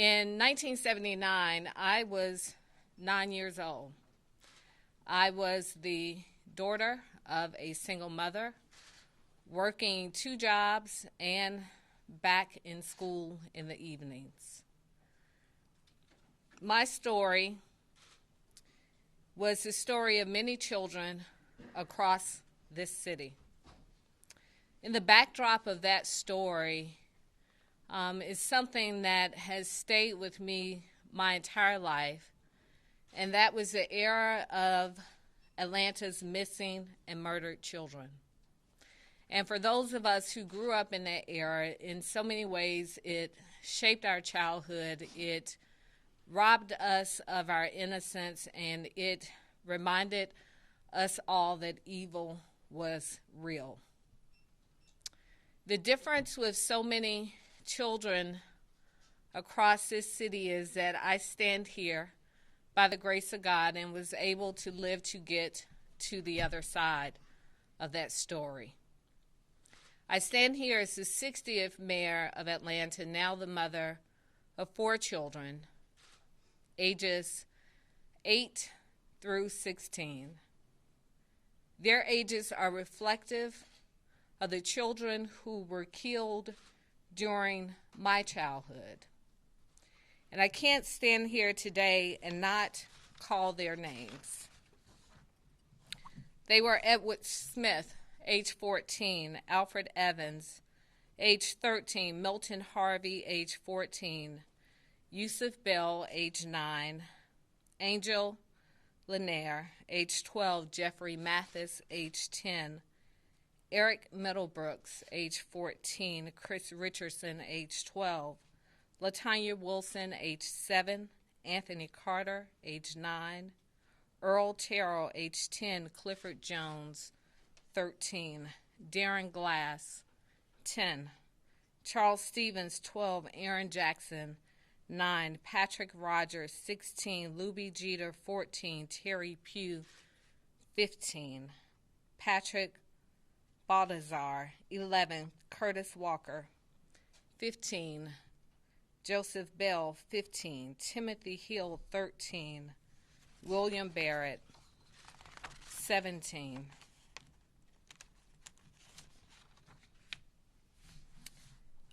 In 1979, I was 9 years old. I was the daughter of a single mother, working 2 jobs and back in school in the evenings. My story was the story of many children across this city. In the backdrop of that story is something that has stayed with me my entire life, and that was the era of Atlanta's missing and murdered children. And for those of us who grew up in that era, in so many ways it shaped our childhood, it robbed us of our innocence, and it reminded us all that evil was real. The difference with so many children across this city is that I stand here by the grace of God and was able to live to get to the other side of that story. I stand here as the 60th mayor of Atlanta, now the mother of 4 children, ages 8 through 16. Their ages are reflective of the children who were killed during my childhood. And I can't stand here today and not call their names. They were Edward Smith, age 14, Alfred Evans, age 13, Milton Harvey, age 14, Yusuf Bell, age 9, Angel Lanier, age 12, Jeffrey Mathis, age 10, Eric Middlebrooks, age 14, Chris Richardson, age 12, Latanya Wilson, age 7, Anthony Carter, age 9, Earl Terrell, age 10, Clifford Jones, 13, Darren Glass, 10, Charles Stevens, 12, Aaron Jackson, 9, Patrick Rogers, 16, Luby Jeter, 14, Terry Pugh, 15, Patrick Baltazar, 11, Curtis Walker, 15, Joseph Bell, 15, Timothy Hill, 13, William Barrett, 17.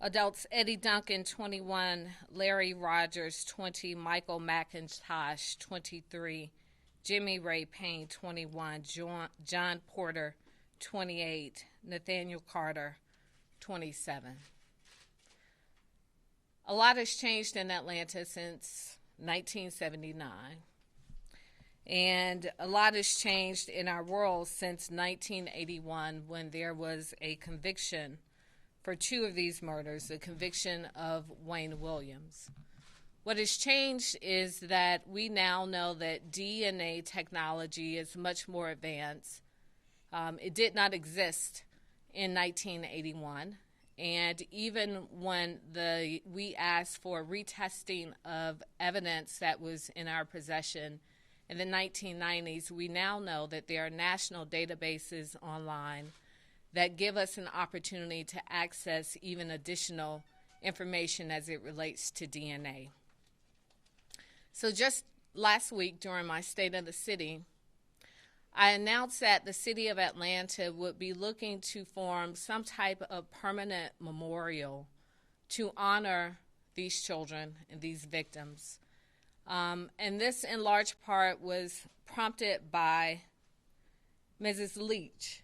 Adults: Eddie Duncan, 21, Larry Rogers, 20, Michael McIntosh, 23, Jimmy Ray Payne, 21, John Porter, 28, Nathaniel Carter, 27. A lot has changed in Atlanta since 1979, and a lot has changed in our world since 1981, when there was a conviction for 2 of these murders, the conviction of Wayne Williams. What has changed is that we now know that DNA technology is much more advanced. It did not exist in 1981, and even when we asked for retesting of evidence that was in our possession in the 1990s, we now know that there are national databases online that give us an opportunity to access even additional information as it relates to DNA. So just last week during my State of the City, I announced that the city of Atlanta would be looking to form some type of permanent memorial to honor these children and these victims. And this in large part was prompted by Mrs. Leach,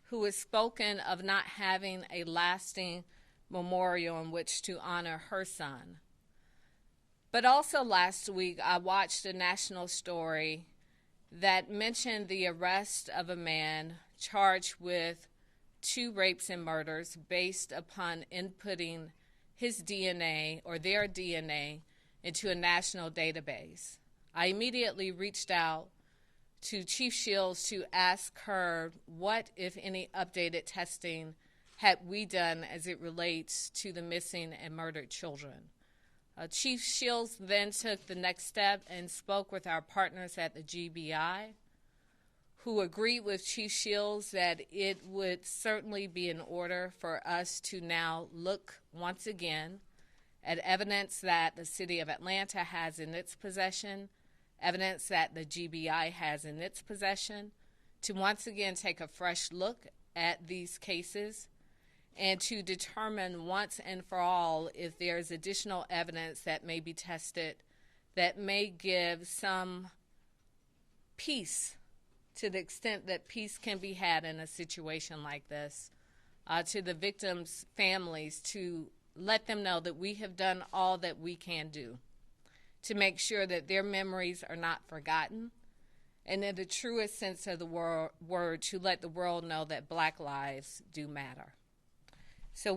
who has spoken of not having a lasting memorial in which to honor her son. But also last week, I watched a national story that mentioned the arrest of a man charged with 2 rapes and murders based upon inputting his DNA or their DNA into a national database. I immediately reached out to Chief Shields to ask her what, if any, updated testing had we done as it relates to the missing and murdered children. Chief Shields then took the next step and spoke with our partners at the GBI, who agreed with Chief Shields that it would certainly be in order for us to now look once again at evidence that the City of Atlanta has in its possession, evidence that the GBI has in its possession, to once again take a fresh look at these cases and to determine once and for all if there's additional evidence that may be tested that may give some peace, to the extent that peace can be had in a situation like this, to the victims' families, to let them know that we have done all that we can do to make sure that their memories are not forgotten, and in the truest sense of the word, to let the world know that Black lives do matter. So